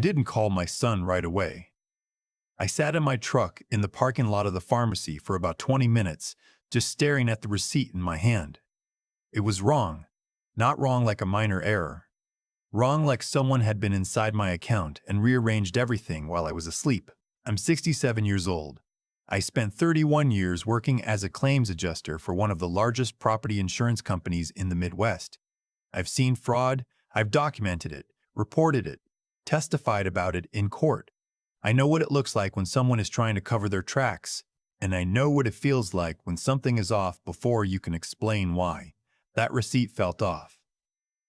I didn't call my son right away. I sat in my truck in the parking lot of the pharmacy for about 20 minutes, just staring at the receipt in my hand. It was wrong. Not wrong like a minor error. Wrong like someone had been inside my account and rearranged everything while I was asleep. I'm 67 years old. I spent 31 years working as a claims adjuster for one of the largest property insurance companies in the Midwest. I've seen fraud, I've documented it, reported it, testified about it in court. I know what it looks like when someone is trying to cover their tracks, and I know what it feels like when something is off before you can explain why. That receipt felt off.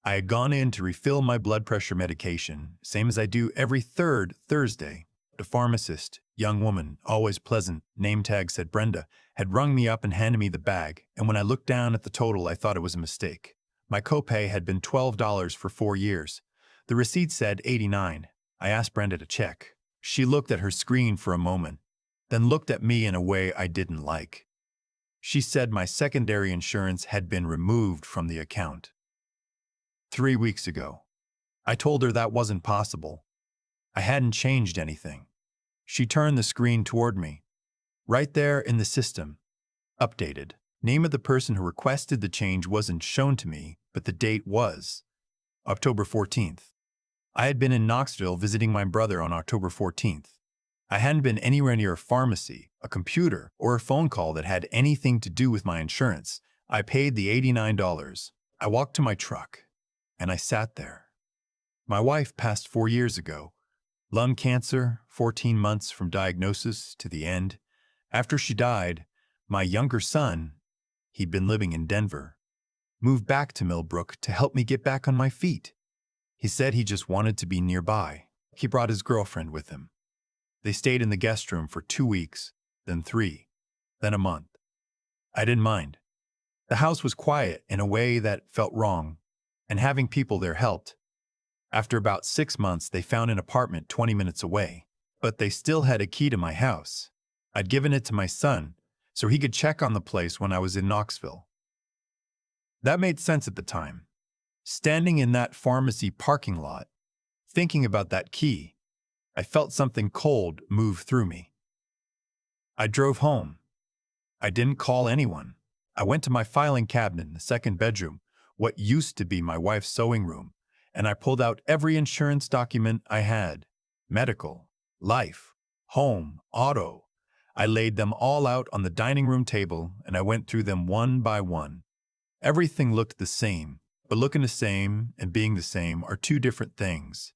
I had gone in to refill my blood pressure medication, same as I do every third Thursday. The pharmacist, young woman, always pleasant, name tag said Brenda, had rung me up and handed me the bag, and when I looked down at the total, I thought it was a mistake. My copay had been $12 for 4 years. The receipt said $89. I asked Brenda to check. She looked at her screen for a moment, then looked at me in a way I didn't like. She said my secondary insurance had been removed from the account 3 weeks ago. I told her that wasn't possible. I hadn't changed anything. She turned the screen toward me. Right there in the system. Updated. Name of the person who requested the change wasn't shown to me, but the date was October 14th. I had been in Knoxville visiting my brother on October 14th. I hadn't been anywhere near a pharmacy, a computer, or a phone call that had anything to do with my insurance. I paid the $89. I walked to my truck, and I sat there. My wife passed 4 years ago. Lung cancer, 14 months from diagnosis to the end. After she died, my younger son, he'd been living in Denver, moved back to Millbrook to help me get back on my feet. He said he just wanted to be nearby. He brought his girlfriend with him. They stayed in the guest room for 2 weeks, then 3, then a month. I didn't mind. The house was quiet in a way that felt wrong, and having people there helped. After about 6 months, they found an apartment 20 minutes away, but they still had a key to my house. I'd given it to my son, so he could check on the place when I was in Knoxville. That made sense at the time. Standing in that pharmacy parking lot, thinking about that key, I felt something cold move through me. I drove home. I didn't call anyone. I went to my filing cabinet in the second bedroom, what used to be my wife's sewing room, and I pulled out every insurance document I had. Medical, life, home, auto. I laid them all out on the dining room table, and I went through them one by one. Everything looked the same, but looking the same and being the same are two different things.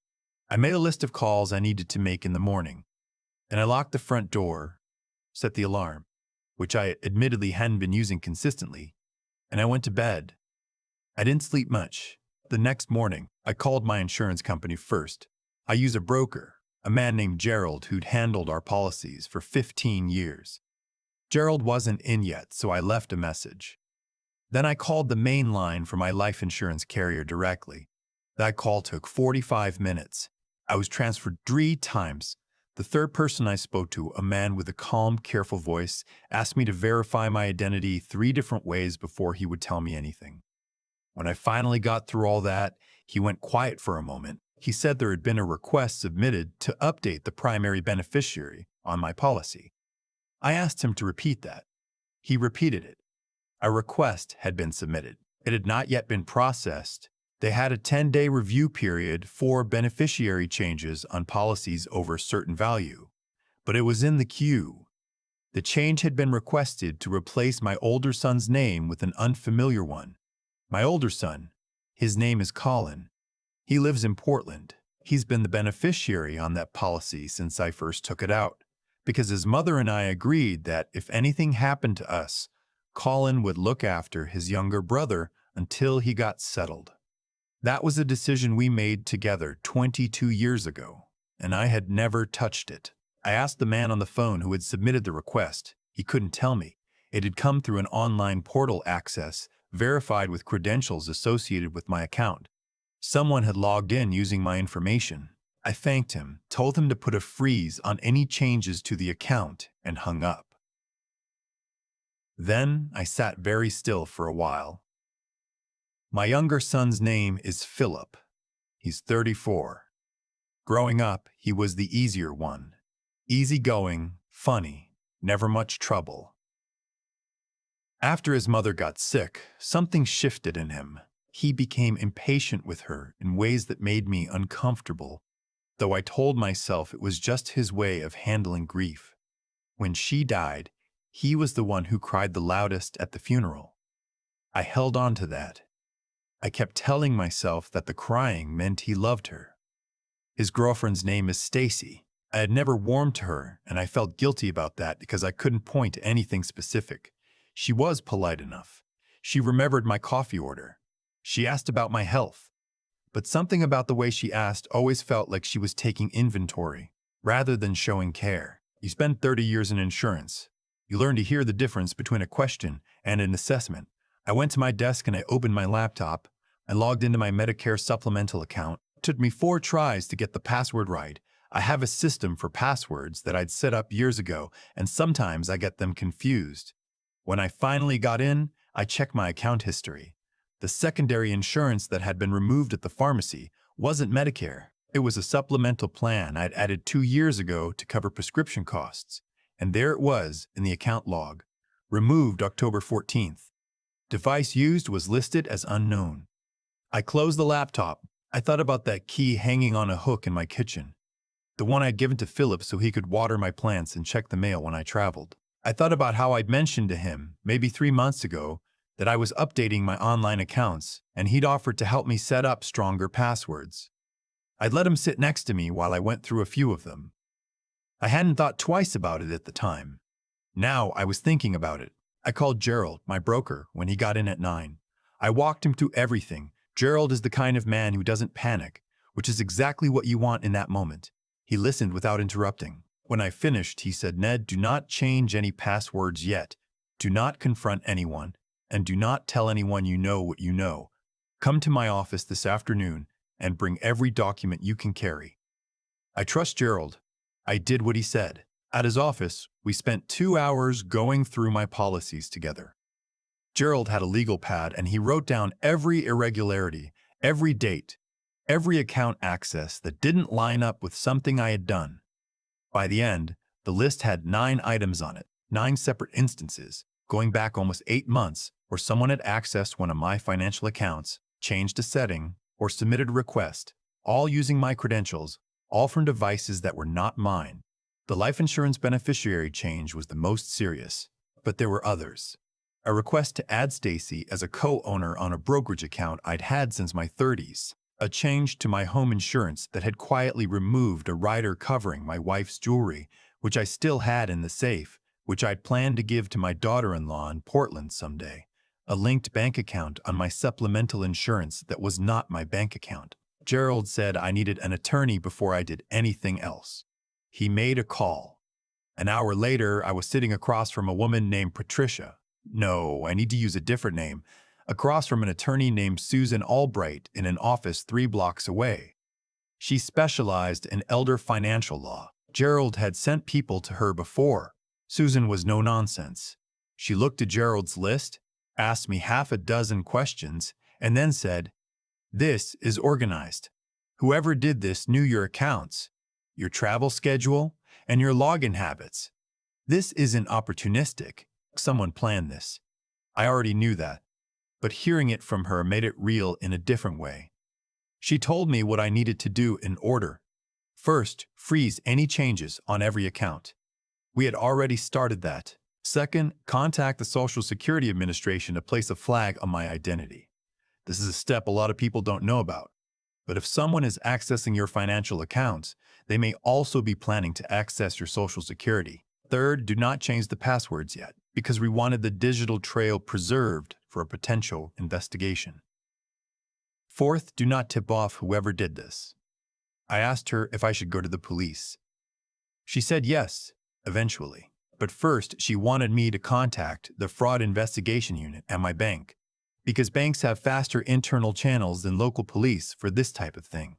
I made a list of calls I needed to make in the morning, and I locked the front door, set the alarm, which I admittedly hadn't been using consistently, and I went to bed. I didn't sleep much. The next morning, I called my insurance company first. I use a broker, a man named Gerald who'd handled our policies for 15 years. Gerald wasn't in yet, so I left a message. Then I called the main line for my life insurance carrier directly. That call took 45 minutes. I was transferred 3 times. The third person I spoke to, a man with a calm, careful voice, asked me to verify my identity 3 different ways before he would tell me anything. When I finally got through all that, he went quiet for a moment. He said there had been a request submitted to update the primary beneficiary on my policy. I asked him to repeat that. He repeated it. A request had been submitted. It had not yet been processed. They had a 10-day review period for beneficiary changes on policies over a certain value, but it was in the queue. The change had been requested to replace my older son's name with an unfamiliar one. My older son, his name is Colin. He lives in Portland. He's been the beneficiary on that policy since I first took it out, because his mother and I agreed that if anything happened to us, Colin would look after his younger brother until he got settled. That was a decision we made together 22 years ago, and I had never touched it. I asked the man on the phone who had submitted the request. He couldn't tell me. It had come through an online portal access, verified with credentials associated with my account. Someone had logged in using my information. I thanked him, told him to put a freeze on any changes to the account, and hung up. Then I sat very still for a while. My younger son's name is Philip. He's 34. Growing up, he was the easier one. Easygoing, funny, never much trouble. After his mother got sick, something shifted in him. He became impatient with her in ways that made me uncomfortable, though I told myself it was just his way of handling grief. When she died, he was the one who cried the loudest at the funeral. I held on to that. I kept telling myself that the crying meant he loved her. His girlfriend's name is Stacy. I had never warmed to her, and I felt guilty about that because I couldn't point to anything specific. She was polite enough. She remembered my coffee order. She asked about my health. But something about the way she asked always felt like she was taking inventory, rather than showing care. You spend 30 years in insurance. You learn to hear the difference between a question and an assessment. I went to my desk and I opened my laptop. I logged into my Medicare supplemental account. It took me 4 tries to get the password right. I have a system for passwords that I'd set up years ago, and sometimes I get them confused. When I finally got in, I checked my account history. The secondary insurance that had been removed at the pharmacy wasn't Medicare. It was a supplemental plan I'd added 2 years ago to cover prescription costs. And there it was in the account log. Removed October 14th. Device used was listed as unknown. I closed the laptop. I thought about that key hanging on a hook in my kitchen. The one I'd given to Philip so he could water my plants and check the mail when I traveled. I thought about how I'd mentioned to him, maybe 3 months ago, that I was updating my online accounts, and he'd offered to help me set up stronger passwords. I'd let him sit next to me while I went through a few of them. I hadn't thought twice about it at the time. Now I was thinking about it. I called Gerald, my broker, when he got in at 9. I walked him through everything. Gerald is the kind of man who doesn't panic, which is exactly what you want in that moment. He listened without interrupting. When I finished, he said, "Ned, do not change any passwords yet. Do not confront anyone, and do not tell anyone you know what you know. Come to my office this afternoon and bring every document you can carry." I trust Gerald. I did what he said. At his office, we spent 2 hours going through my policies together. Gerald had a legal pad and he wrote down every irregularity, every date, every account access that didn't line up with something I had done. By the end, the list had 9 items on it, 9 separate instances, going back almost 8 months, where someone had accessed one of my financial accounts, changed a setting, or submitted a request, all using my credentials, all from devices that were not mine. The life insurance beneficiary change was the most serious, but there were others. A request to add Stacy as a co-owner on a brokerage account I'd had since my 30s. A change to my home insurance that had quietly removed a rider covering my wife's jewelry, which I still had in the safe, which I'd planned to give to my daughter-in-law in Portland someday. A linked bank account on my supplemental insurance that was not my bank account. Gerald said I needed an attorney before I did anything else. He made a call. An hour later, I was sitting across from a woman named Patricia. No, I need to use a different name. Across from an attorney named Susan Albright in an office 3 blocks away. She specialized in elder financial law. Gerald had sent people to her before. Susan was no nonsense. She looked at Gerald's list, asked me half a dozen questions, and then said, "This is organized. Whoever did this knew your accounts, your travel schedule, and your login habits. This isn't opportunistic. Someone planned this." I already knew that, but hearing it from her made it real in a different way. She told me what I needed to do in order. First, freeze any changes on every account. We had already started that. Second, contact the Social Security Administration to place a flag on my identity. This is a step a lot of people don't know about. But if someone is accessing your financial accounts, they may also be planning to access your Social Security. Third, do not change the passwords yet, because we wanted the digital trail preserved for a potential investigation. Fourth, do not tip off whoever did this. I asked her if I should go to the police. She said yes, eventually. But first, she wanted me to contact the fraud investigation unit at my bank, because banks have faster internal channels than local police for this type of thing.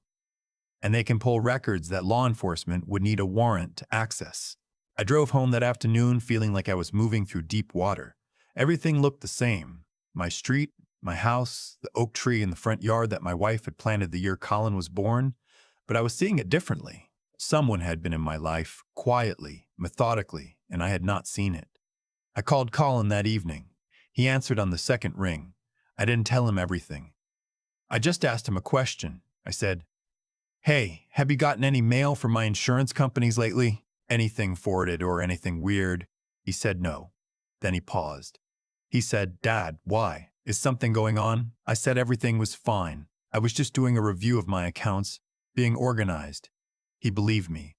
And they can pull records that law enforcement would need a warrant to access. I drove home that afternoon feeling like I was moving through deep water. Everything looked the same. My street, my house, the oak tree in the front yard that my wife had planted the year Colin was born. But I was seeing it differently. Someone had been in my life, quietly, methodically, and I had not seen it. I called Colin that evening. He answered on the second ring. I didn't tell him everything. I just asked him a question. I said, "Hey, have you gotten any mail from my insurance companies lately? Anything forwarded or anything weird?" He said no. Then he paused. He said, "Dad, why? Is something going on?" I said everything was fine. I was just doing a review of my accounts, being organized. He believed me.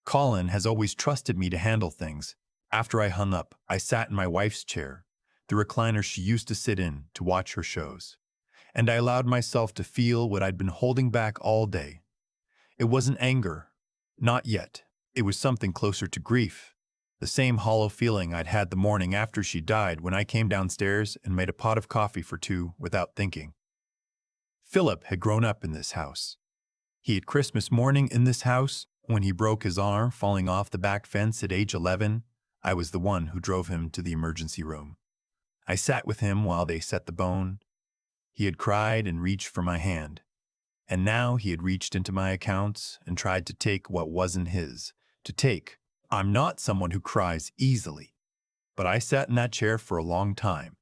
Colin has always trusted me to handle things. After I hung up, I sat in my wife's chair, the recliner she used to sit in to watch her shows. And I allowed myself to feel what I'd been holding back all day. It wasn't anger. Not yet. It was something closer to grief. The same hollow feeling I'd had the morning after she died when I came downstairs and made a pot of coffee for two without thinking. Philip had grown up in this house. He had Christmas morning in this house when he broke his arm falling off the back fence at age 11. I was the one who drove him to the emergency room. I sat with him while they set the bone. He had cried and reached for my hand. And now he had reached into my accounts and tried to take what wasn't his. To take. I'm not someone who cries easily. But I sat in that chair for a long time.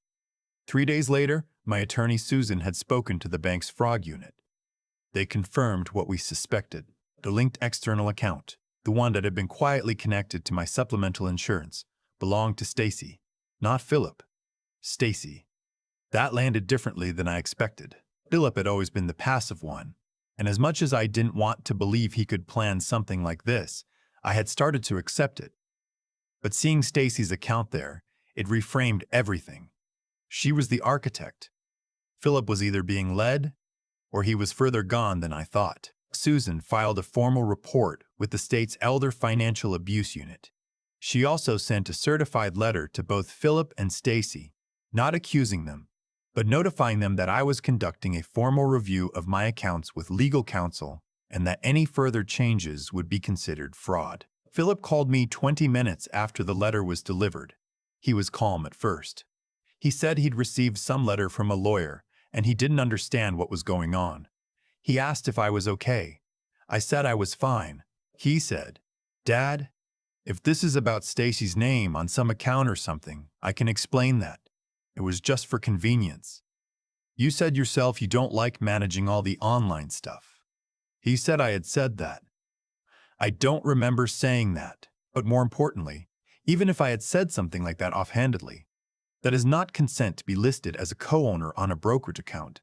3 days later, my attorney Susan had spoken to the bank's fraud unit. They confirmed what we suspected. The linked external account, the one that had been quietly connected to my supplemental insurance, belonged to Stacy, not Philip. Stacy. That landed differently than I expected. Philip had always been the passive one, and as much as I didn't want to believe he could plan something like this, I had started to accept it. But seeing Stacy's account there, it reframed everything. She was the architect. Philip was either being led, or he was further gone than I thought. Susan filed a formal report with the state's Elder Financial Abuse Unit. She also sent a certified letter to both Philip and Stacy, not accusing them, but notifying them that I was conducting a formal review of my accounts with legal counsel and that any further changes would be considered fraud. Philip called me 20 minutes after the letter was delivered. He was calm at first. He said he'd received some letter from a lawyer and he didn't understand what was going on. He asked if I was okay. I said I was fine. He said, "Dad, if this is about Stacy's name on some account or something, I can explain that. It was just for convenience. You said yourself you don't like managing all the online stuff." He said I had said that. I don't remember saying that, but more importantly, even if I had said something like that offhandedly, that is not consent to be listed as a co-owner on a brokerage account.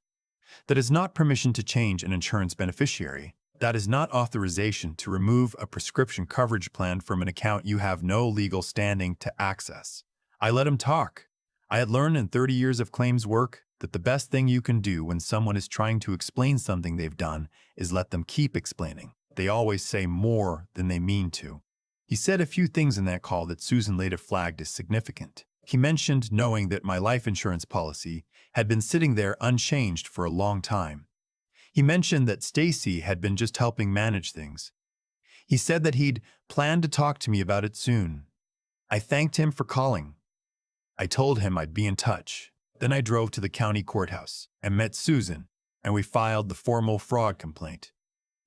That is not permission to change an insurance beneficiary. That is not authorization to remove a prescription coverage plan from an account you have no legal standing to access. I let him talk. I had learned in 30 years of claims work that the best thing you can do when someone is trying to explain something they've done is let them keep explaining. They always say more than they mean to. He said a few things in that call that Susan later flagged as significant. He mentioned knowing that my life insurance policy had been sitting there unchanged for a long time. He mentioned that Stacy had been just helping manage things. He said that he'd planned to talk to me about it soon. I thanked him for calling. I told him I'd be in touch. Then I drove to the county courthouse and met Susan, and we filed the formal fraud complaint.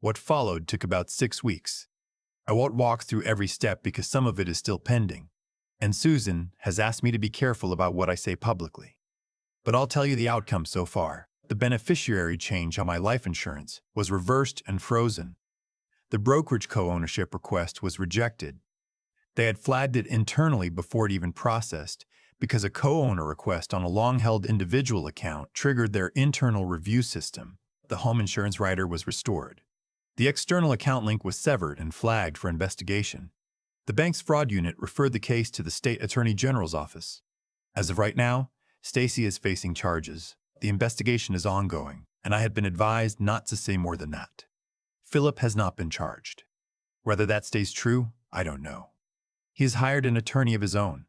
What followed took about 6 weeks. I won't walk through every step because some of it is still pending, and Susan has asked me to be careful about what I say publicly. But I'll tell you the outcome so far. The beneficiary change on my life insurance was reversed and frozen. The brokerage co-ownership request was rejected. They had flagged it internally before it even processed because a co-owner request on a long-held individual account triggered their internal review system. The home insurance rider was restored. The external account link was severed and flagged for investigation. The bank's fraud unit referred the case to the state attorney general's office. As of right now, Stacy is facing charges. The investigation is ongoing, and I had been advised not to say more than that. Philip has not been charged. Whether that stays true, I don't know. He has hired an attorney of his own.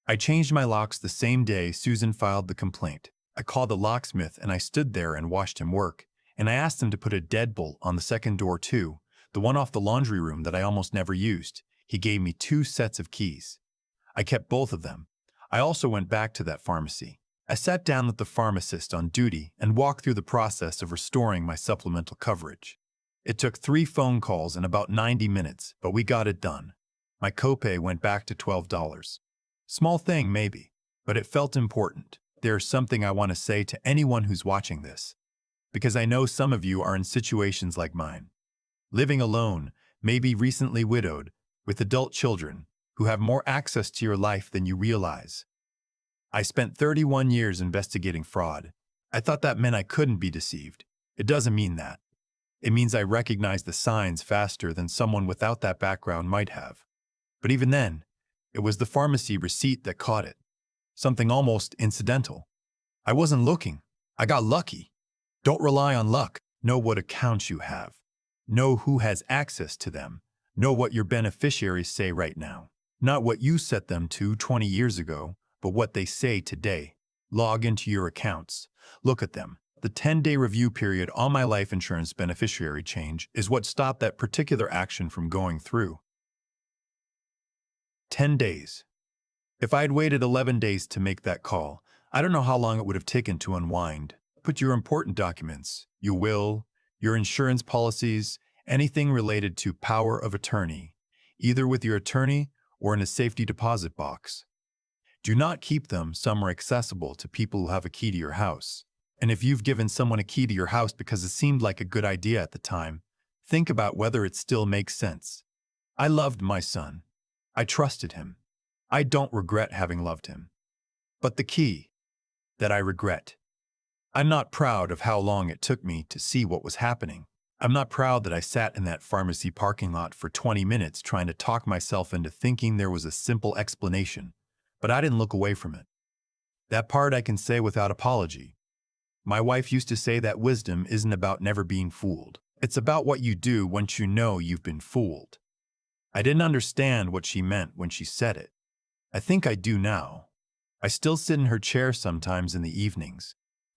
I changed my locks the same day Susan filed the complaint. I called the locksmith and I stood there and watched him work, and I asked him to put a deadbolt on the second door too, the one off the laundry room that I almost never used. He gave me 2 sets of keys. I kept both of them. I also went back to that pharmacy. I sat down with the pharmacist on duty and walked through the process of restoring my supplemental coverage. It took 3 phone calls and about 90 minutes, but we got it done. My copay went back to $12. Small thing, maybe, but it felt important. There's something I want to say to anyone who's watching this, because I know some of you are in situations like mine. Living alone, maybe recently widowed, with adult children who have more access to your life than you realize. I spent 31 years investigating fraud. I thought that meant I couldn't be deceived. It doesn't mean that. It means I recognize the signs faster than someone without that background might have. But even then, it was the pharmacy receipt that caught it. Something almost incidental. I wasn't looking. I got lucky. Don't rely on luck. Know what accounts you have. Know who has access to them. Know what your beneficiaries say right now. Not what you set them to 20 years ago, but what they say today. Log into your accounts. Look at them. The 10-day review period on my life insurance beneficiary change is what stopped that particular action from going through. 10 days. If I had waited 11 days to make that call, I don't know how long it would have taken to unwind. Put your important documents, your will, your insurance policies, anything related to power of attorney, either with your attorney or in a safety deposit box. Do not keep them somewhere accessible to people who have a key to your house. And if you've given someone a key to your house because it seemed like a good idea at the time, think about whether it still makes sense. I loved my son. I trusted him. I don't regret having loved him. But the key that I regret. I'm not proud of how long it took me to see what was happening. I'm not proud that I sat in that pharmacy parking lot for 20 minutes trying to talk myself into thinking there was a simple explanation, but I didn't look away from it. That part I can say without apology. My wife used to say that wisdom isn't about never being fooled. It's about what you do once you know you've been fooled. I didn't understand what she meant when she said it. I think I do now. I still sit in her chair sometimes in the evenings.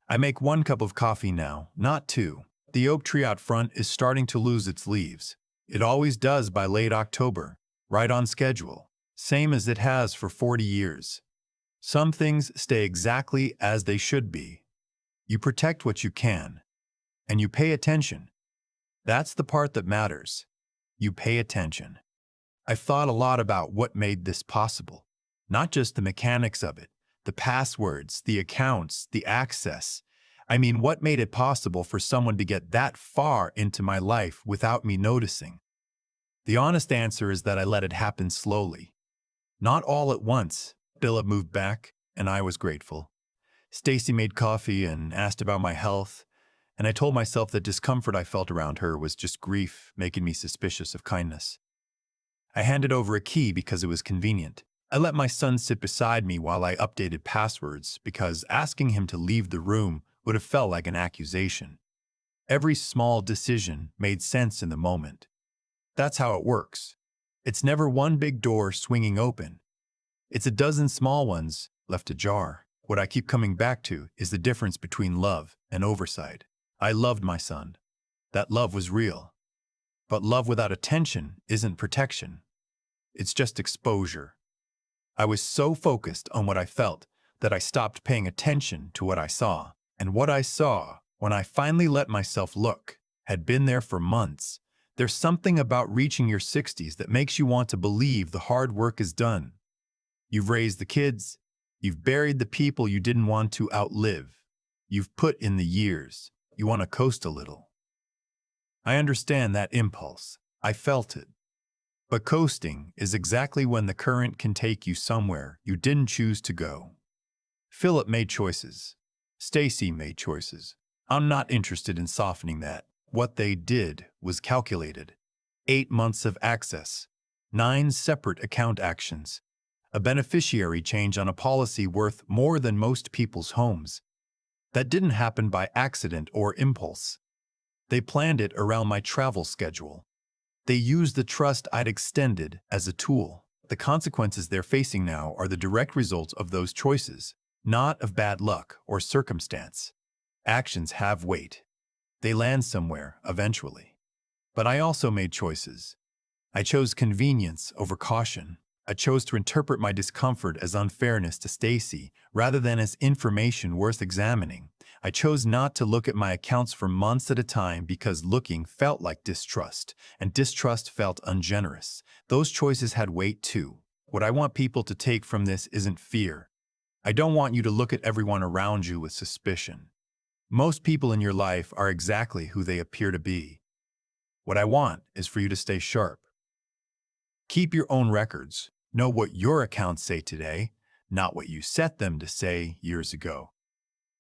I make 1 cup of coffee now, not 2. The oak tree out front is starting to lose its leaves. It always does by late October, right on schedule, same as it has for 40 years. Some things stay exactly as they should be. You protect what you can, and you pay attention. That's the part that matters. You pay attention. I've thought a lot about what made this possible. Not just the mechanics of it, the passwords, the accounts, the access. I mean, what made it possible for someone to get that far into my life without me noticing? The honest answer is that I let it happen slowly. Not all at once. Philip moved back, and I was grateful. Stacy made coffee and asked about my health, and I told myself that discomfort I felt around her was just grief making me suspicious of kindness. I handed over a key because it was convenient. I let my son sit beside me while I updated passwords because asking him to leave the room would have felt like an accusation. Every small decision made sense in the moment. That's how it works. It's never one big door swinging open. It's a dozen small ones left ajar. What I keep coming back to is the difference between love and oversight. I loved my son. That love was real. But love without attention isn't protection. It's just exposure. I was so focused on what I felt that I stopped paying attention to what I saw. And what I saw, when I finally let myself look, had been there for months. There's something about reaching your 60s that makes you want to believe the hard work is done. You've raised the kids. You've buried the people you didn't want to outlive. You've put in the years. You want to coast a little. I understand that impulse. I felt it. But coasting is exactly when the current can take you somewhere you didn't choose to go. Philip made choices. Stacy made choices. I'm not interested in softening that. What they did was calculated. 8 months of access. 9 separate account actions. A beneficiary change on a policy worth more than most people's homes. That didn't happen by accident or impulse. They planned it around my travel schedule. They used the trust I'd extended as a tool. The consequences they're facing now are the direct result of those choices, not of bad luck or circumstance. Actions have weight. They land somewhere eventually. But I also made choices. I chose convenience over caution. I chose to interpret my discomfort as unfairness to Stacy rather than as information worth examining. I chose not to look at my accounts for months at a time because looking felt like distrust, and distrust felt ungenerous. Those choices had weight too. What I want people to take from this isn't fear. I don't want you to look at everyone around you with suspicion. Most people in your life are exactly who they appear to be. What I want is for you to stay sharp. Keep your own records. Know what your accounts say today, not what you set them to say years ago.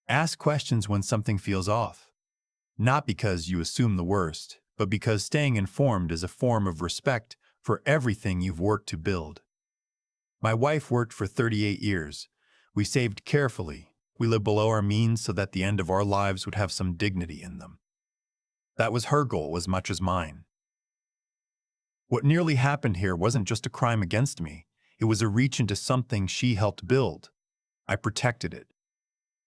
Ask questions when something feels off. Not because you assume the worst, but because staying informed is a form of respect for everything you've worked to build. My wife worked for 38 years. We saved carefully. We lived below our means so that the end of our lives would have some dignity in them. That was her goal as much as mine. What nearly happened here wasn't just a crime against me. It was a reach into something she helped build. I protected it.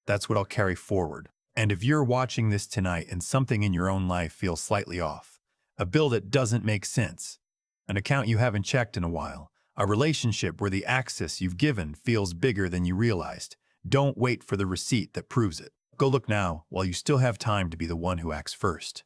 That's what I'll carry forward. And if you're watching this tonight and something in your own life feels slightly off, a bill that doesn't make sense, an account you haven't checked in a while, a relationship where the access you've given feels bigger than you realized, don't wait for the receipt that proves it. Go look now while you still have time to be the one who acts first.